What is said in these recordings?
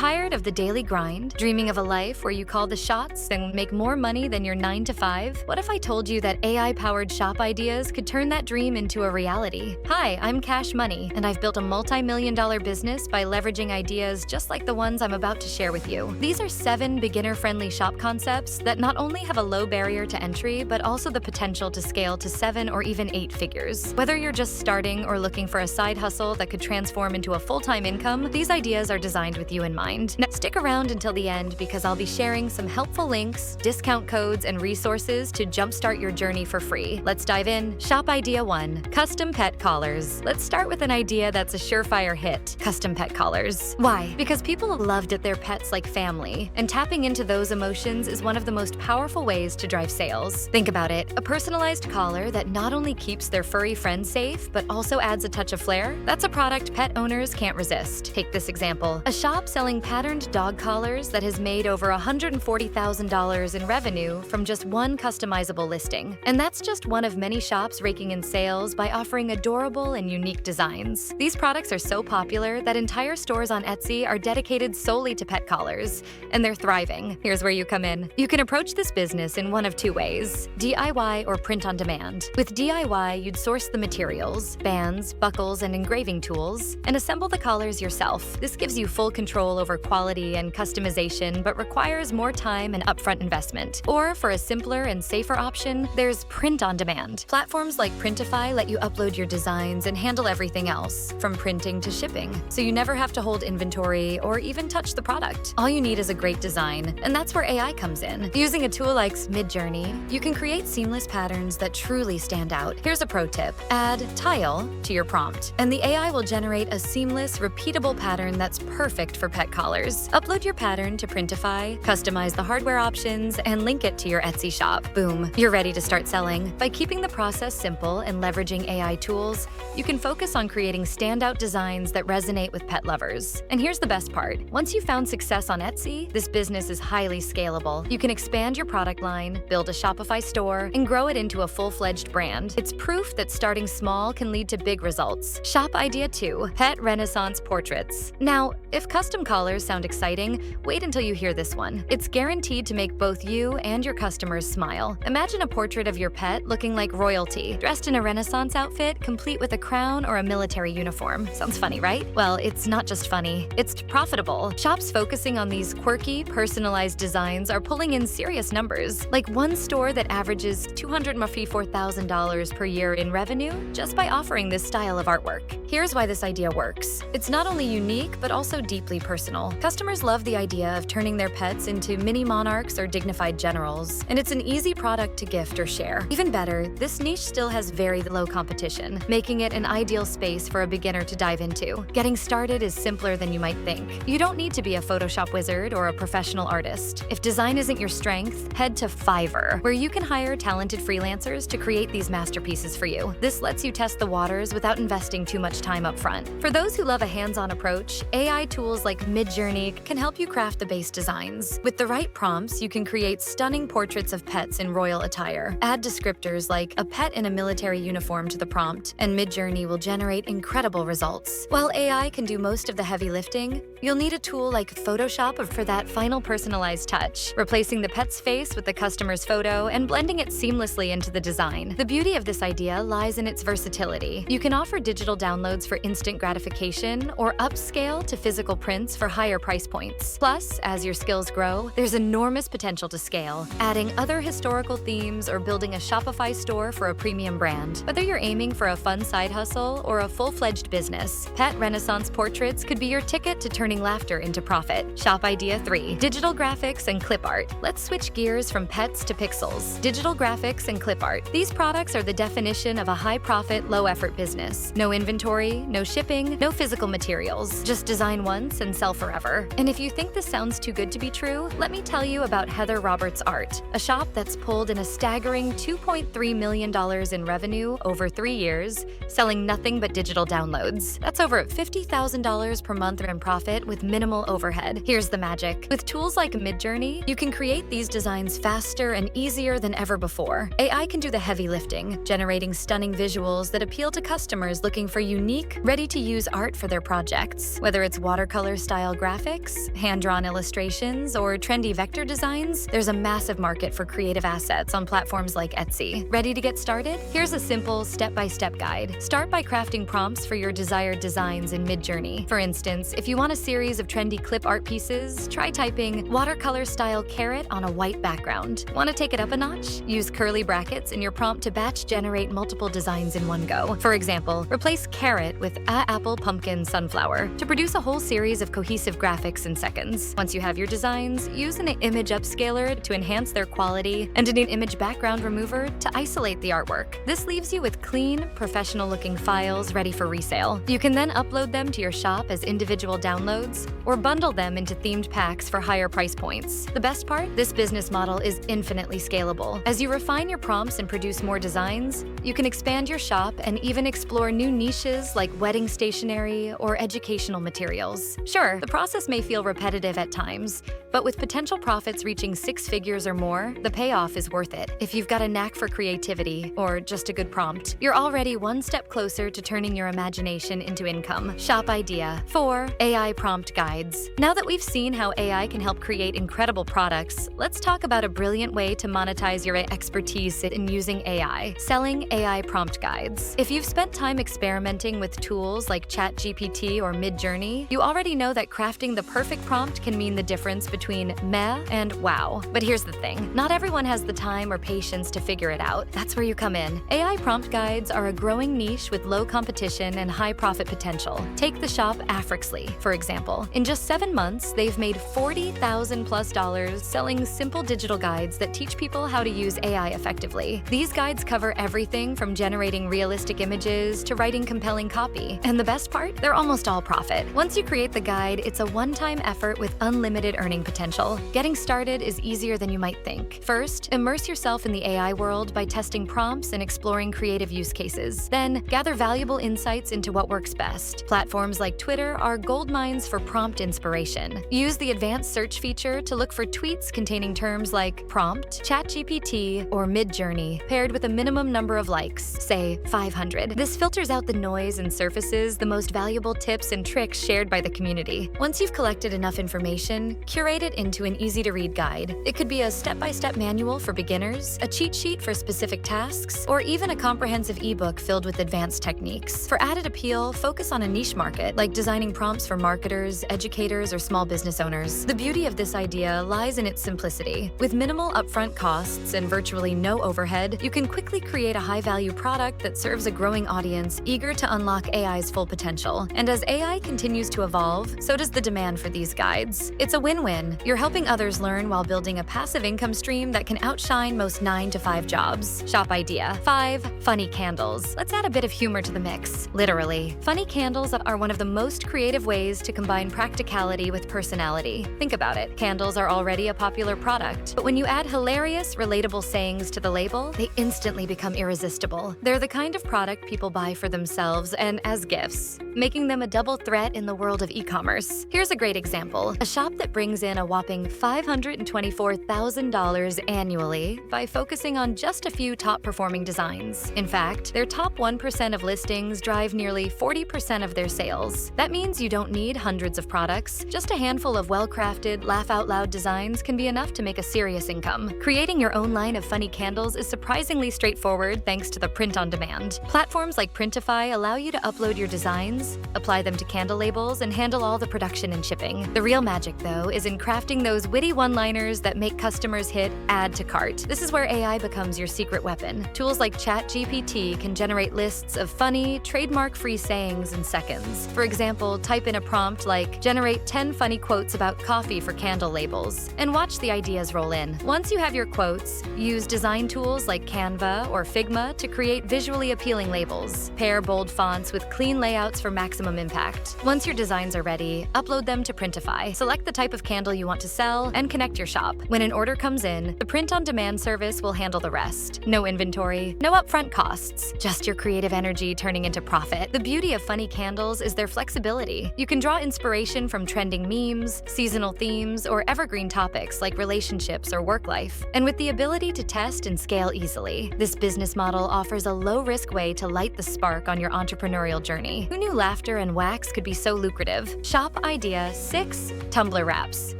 Tired of the daily grind? Dreaming of a life where you call the shots and make more money than your 9 to 5? What if I told you that AI-powered shop ideas could turn that dream into a reality? Hi, I'm Cash Money, and I've built a multi-million-dollar business by leveraging ideas just like the ones I'm about to share with you. These are 7 beginner-friendly shop concepts that not only have a low barrier to entry, but also the potential to scale to 7 or even 8 figures. Whether you're just starting or looking for a side hustle that could transform into a full-time income, these ideas are designed with you in mind. Now, stick around until the end because I'll be sharing some helpful links, discount codes, and resources to jumpstart your journey for free. Let's dive in. Shop Idea 1. Custom pet collars. Let's start with an idea that's a surefire hit. Custom pet collars. Why? Because people love their pets like family, and tapping into those emotions is one of the most powerful ways to drive sales. Think about it. A personalized collar that not only keeps their furry friends safe, but also adds a touch of flair. That's a product pet owners can't resist. Take this example. A shop selling patterned dog collars that has made over $140,000 in revenue from just one customizable listing. And that's just one of many shops raking in sales by offering adorable and unique designs. These products are so popular that entire stores on Etsy are dedicated solely to pet collars, and they're thriving. Here's where you come in. You can approach this business in one of 2 ways: DIY or print on demand. With DIY, you'd source the materials, bands, buckles, and engraving tools, and assemble the collars yourself. This gives you full control over quality and customization, but requires more time and upfront investment. Or for a simpler and safer option, there's print on demand. Platforms like Printify let you upload your designs and handle everything else, from printing to shipping, so you never have to hold inventory or even touch the product. All you need is a great design, and that's where AI comes in. Using a tool like MidJourney, you can create seamless patterns that truly stand out. Here's a pro tip. Add tile to your prompt, and the AI will generate a seamless, repeatable pattern that's perfect for pet collars. Upload your pattern to Printify, customize the hardware options, and link it to your Etsy shop. Boom, you're ready to start selling. By keeping the process simple and leveraging AI tools, you can focus on creating standout designs that resonate with pet lovers. And here's the best part. Once you've found success on Etsy, this business is highly scalable. You can expand your product line, build a Shopify store, and grow it into a full-fledged brand. It's proof that starting small can lead to big results. Shop Idea 2. Pet Renaissance Portraits. Now, if custom collars sound exciting, wait until you hear this one. It's guaranteed to make both you and your customers smile. Imagine a portrait of your pet looking like royalty, dressed in a Renaissance outfit, complete with a crown or a military uniform. Sounds funny, right? Well, it's not just funny, it's profitable. Shops focusing on these quirky, personalized designs are pulling in serious numbers, like one store that averages $254,000 per year in revenue just by offering this style of artwork. Here's why this idea works. It's not only unique, but also deeply personal. Customers love the idea of turning their pets into mini monarchs or dignified generals, and it's an easy product to gift or share. Even better, this niche still has very low competition, making it an ideal space for a beginner to dive into. Getting started is simpler than you might think. You don't need to be a Photoshop wizard or a professional artist. If design isn't your strength, head to Fiverr, where you can hire talented freelancers to create these masterpieces for you. This lets you test the waters without investing too much time up front. For those who love a hands-on approach, AI tools like MidJourney can help you craft the base designs. With the right prompts, you can create stunning portraits of pets in royal attire. Add descriptors like a pet in a military uniform to the prompt, and MidJourney will generate incredible results. While AI can do most of the heavy lifting, you'll need a tool like Photoshop for that final personalized touch, replacing the pet's face with the customer's photo and blending it seamlessly into the design. The beauty of this idea lies in its versatility. You can offer digital downloads for instant gratification or upscale to physical prints for higher price points. Plus, as your skills grow, there's enormous potential to scale, adding other historical themes or building a Shopify store for a premium brand. Whether you're aiming for a fun side hustle or a full-fledged business, Pet Renaissance Portraits could be your ticket to turning laughter into profit. Shop Idea 3. Digital graphics and clip art. Let's switch gears from pets to pixels. Digital graphics and clip art. These products are the definition of a high-profit, low-effort business. No inventory, no shipping, no physical materials. Just design once and sell forever. And if you think this sounds too good to be true, let me tell you about Heather Roberts Art, a shop that's pulled in a staggering $2.3 million in revenue over 3 years, selling nothing but digital downloads. That's over $50,000 per month in profit with minimal overhead. Here's the magic. With tools like MidJourney, you can create these designs faster and easier than ever before. AI can do the heavy lifting, generating stunning visuals that appeal to customers looking for unique, ready-to-use art for their projects. Whether it's watercolor-style style graphics, hand-drawn illustrations, or trendy vector designs, there's a massive market for creative assets on platforms like Etsy. Ready to get started? Here's a simple step-by-step guide. Start by crafting prompts for your desired designs in MidJourney. For instance, if you want a series of trendy clip art pieces, try typing watercolor-style carrot on a white background. Want to take it up a notch? Use curly brackets in your prompt to batch generate multiple designs in one go. For example, replace carrot with apple, pumpkin, sunflower to produce a whole series of cohesive graphics in seconds. Once you have your designs, use an image upscaler to enhance their quality and an image background remover to isolate the artwork. This leaves you with clean, professional-looking files ready for resale. You can then upload them to your shop as individual downloads or bundle them into themed packs for higher price points. The best part? This business model is infinitely scalable. As you refine your prompts and produce more designs, you can expand your shop and even explore new niches like wedding stationery or educational materials. Sure, the process may feel repetitive at times, but with potential profits reaching 6 figures or more, the payoff is worth it. If you've got a knack for creativity or just a good prompt, you're already one step closer to turning your imagination into income. Shop idea. 4. AI prompt guides. Now that we've seen how AI can help create incredible products, let's talk about a brilliant way to monetize your expertise in using AI: selling AI prompt guides. If you've spent time experimenting with tools like ChatGPT or MidJourney, you already know that crafting the perfect prompt can mean the difference between meh and wow. But here's the thing, not everyone has the time or patience to figure it out. That's where you come in. AI prompt guides are a growing niche with low competition and high profit potential. Take the shop Afrixly, for example. In just 7 months, they've made $40,000+ selling simple digital guides that teach people how to use AI effectively. These guides cover everything from generating realistic images to writing compelling copy. And the best part? They're almost all profit. Once you create the guide, it's a one-time effort with unlimited earning potential. Getting started is easier than you might think. First, immerse yourself in the AI world by testing prompts and exploring creative use cases. Then, gather valuable insights into what works best. Platforms like Twitter are goldmines for prompt inspiration. Use the advanced search feature to look for tweets containing terms like prompt, ChatGPT, or MidJourney, paired with a minimum number of likes, say 500. This filters out the noise and surfaces the most valuable tips and tricks shared by the community. Once you've collected enough information, curate it into an easy-to-read guide. It could be a step-by-step manual for beginners, a cheat sheet for specific tasks, or even a comprehensive ebook filled with advanced techniques. For added appeal, focus on a niche market, like designing prompts for marketers, educators, or small business owners. The beauty of this idea lies in its simplicity. With minimal upfront costs and virtually no overhead, you can quickly create a high-value product that serves a growing audience eager to unlock AI's full potential. And as AI continues to evolve, so does the demand for these guides. It's a win-win. You're helping others learn while building a passive income stream that can outshine most 9-to-5 jobs. Shop idea. 5. Funny candles. Let's add a bit of humor to the mix. Literally. Funny candles are one of the most creative ways to combine practicality with personality. Think about it. Candles are already a popular product, but when you add hilarious, relatable sayings to the label, they instantly become irresistible. They're the kind of product people buy for themselves and as gifts, making them a double threat in the world of e-commerce. Here's a great example. A shop that brings in a whopping $524,000 annually by focusing on just a few top-performing designs. In fact, their top 1% of listings drive nearly 40% of their sales. That means you don't need hundreds of products. Just a handful of well-crafted, laugh-out-loud designs can be enough to make a serious income. Creating your own line of funny candles is surprisingly straightforward thanks to the print-on-demand. Platforms like Printify allow you to upload your designs, apply them to candle labels, and handle all the production and shipping. The real magic, though, is in crafting those witty one-liners that make customers hit add to cart. This is where AI becomes your secret weapon. Tools like ChatGPT can generate lists of funny, trademark-free sayings in seconds. For example, type in a prompt like, generate 10 funny quotes about coffee for candle labels, and watch the ideas roll in. Once you have your quotes, use design tools like Canva or Figma to create visually appealing labels. Pair bold fonts with clean layouts for maximum impact. Once your designs are ready, upload them to Printify. Select the type of candle you want to sell and connect your shop. When an order comes in, the print-on-demand service will handle the rest. No inventory, no upfront costs, just your creative energy turning into profit. The beauty of funny candles is their flexibility. You can draw inspiration from trending memes, seasonal themes, or evergreen topics like relationships or work life. And with the ability to test and scale easily, this business model offers a low-risk way to light the spark on your entrepreneurial journey. Who knew laughter and wax could be so lucrative? Shop idea 6, tumbler wraps.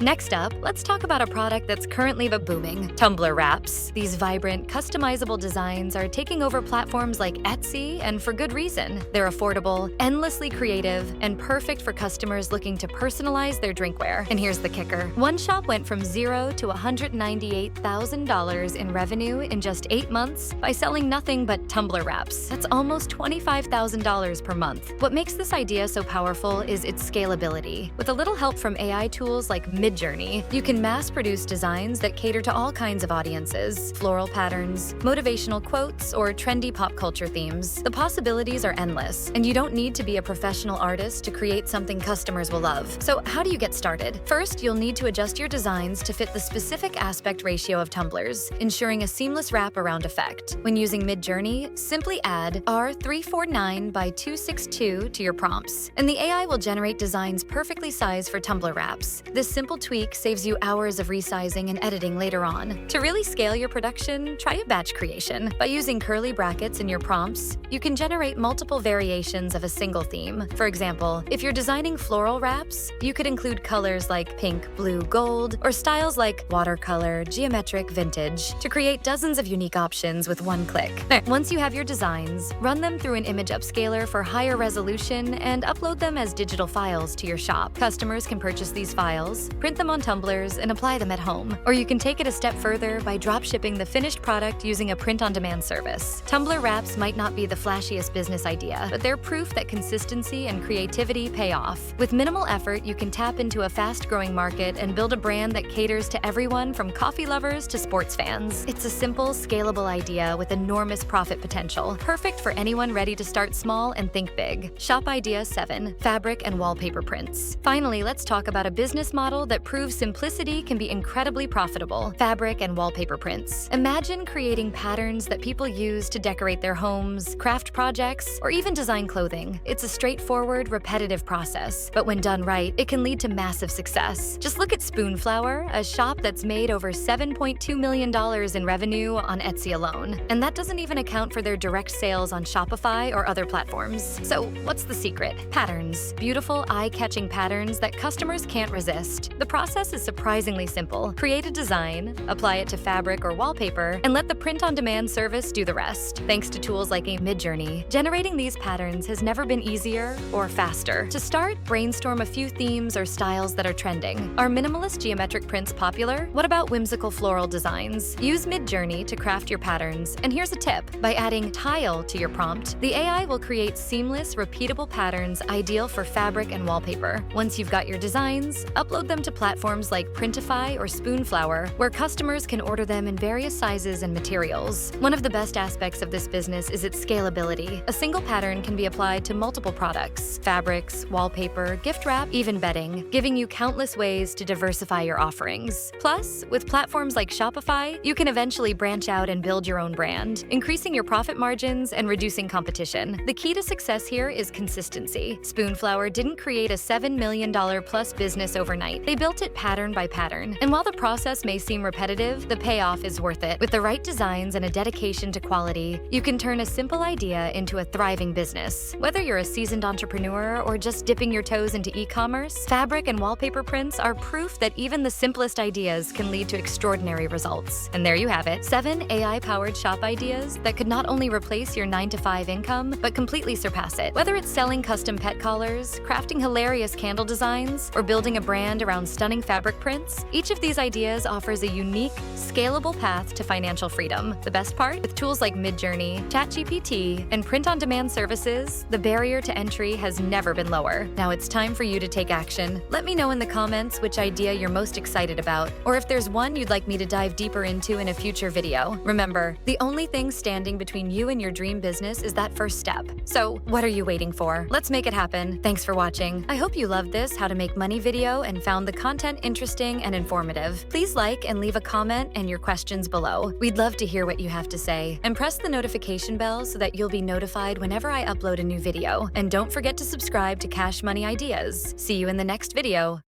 Next up, let's talk about a product that's currently booming, tumbler wraps. These vibrant, customizable designs are taking over platforms like Etsy, and for good reason. They're affordable, endlessly creative, and perfect for customers looking to personalize their drinkware. And here's the kicker. One shop went from $0 to $198,000 in revenue in just 8 months by selling nothing but tumbler wraps. That's almost $25,000 per month. What makes this idea so powerful is its scalability. With a little help from AI tools like MidJourney, you can mass-produce designs that cater to all kinds of audiences: floral patterns, motivational quotes, or trendy pop culture themes. The possibilities are endless, and you don't need to be a professional artist to create something customers will love. So how do you get started? First, you'll need to adjust your designs to fit the specific aspect ratio of tumblers, ensuring a seamless wrap-around effect. When using MidJourney, simply add R349 by 262 to your prompts, and the AI will generate designs perfectly sized for tumbler wraps. This simple tweak saves you hours of resizing and editing later on. To really scale your production, try a batch creation. By using curly brackets in your prompts, you can generate multiple variations of a single theme. For example, if you're designing floral wraps, you could include colors like pink, blue, gold, or styles like watercolor, geometric, vintage, to create dozens of unique options with one click. Once you have your designs, run them through an image upscaler for higher resolution and upload them as digital files to your shop. Customers can purchase these files, print them on tumblers, and apply them at home. Or you can take it a step further by drop shipping the finished product using a print-on-demand service. Tumbler wraps might not be the flashiest business idea, but they're proof that consistency and creativity pay off. With minimal effort, you can tap into a fast-growing market and build a brand that caters to everyone from coffee lovers to sports fans. It's a simple, scalable idea with enormous profit potential, perfect for anyone ready to start small and think big. Shop idea 7, fabric and wallpaper prints. Finally, let's talk about a business model that proves simplicity can be incredibly profitable: fabric and wallpaper prints. Imagine creating patterns that people use to decorate their homes, craft projects, or even design clothing. It's a straightforward, repetitive process, but when done right, it can lead to massive success. Just look at Spoonflower, a shop that's made over $7.2 million in revenue on Etsy alone. And that doesn't even account for their direct sales on Shopify or other platforms. So what's the secret? Patterns. Beautiful, eye-catching patterns that customers can't resist. The process is surprisingly simple. Create a design, apply it to fabric or wallpaper, and let the print-on-demand service do the rest. Thanks to tools like MidJourney, generating these patterns has never been easier or faster. To start, brainstorm a few themes or styles that are trending. Are minimalist geometric prints popular? What about whimsical floral designs? Use MidJourney to craft your patterns. And here's a tip. By adding tile to your prompt, the AI will create seamless, repeatable patterns ideal for fabric and wallpaper. Once you've got your designs, upload them to platforms like Printify or Spoonflower, where customers can order them in various sizes and materials. One of the best aspects of this business is its scalability. A single pattern can be applied to multiple products: fabrics, wallpaper, gift wrap, even bedding, giving you countless ways to diversify your offerings. Plus, with platforms like Shopify, you can eventually branch out and build your own brand, increasing your profit margins and reducing competition. The key to success here is consistency. Spoonflower didn't create a $7 million plus business overnight. They built it pattern by pattern. And while the process may seem repetitive, the payoff is worth it. With the right designs and a dedication to quality, you can turn a simple idea into a thriving business. Whether you're a seasoned entrepreneur or just dipping your toes into e-commerce, fabric and wallpaper prints are proof that even the simplest ideas can lead to extraordinary results. And there you have it, 7 AI-powered shop ideas that could not only replace your 9-to-5 income, but completely surpass it. Whether it's selling custom pet collars, crafting hilarious candle designs, or building a brand around stunning fabric prints, each of these ideas offers a unique, scalable path to financial freedom. The best part? With tools like MidJourney, ChatGPT, and print-on-demand services, the barrier to entry has never been lower. Now it's time for you to take action. Let me know in the comments which idea you're most excited about, or if there's one you'd like me to dive deeper into in a future video. Remember, the only thing standing between you and your dream business is that first step. So, what are you waiting for? Let's make it happen. Thanks for watching. I hope you loved this How to Make Money video and found the content interesting and informative. Please like and leave a comment and your questions below. We'd love to hear what you have to say. And press the notification bell so that you'll be notified whenever I upload a new video. And don't forget to subscribe to Cash Money Ideas. See you in the next video.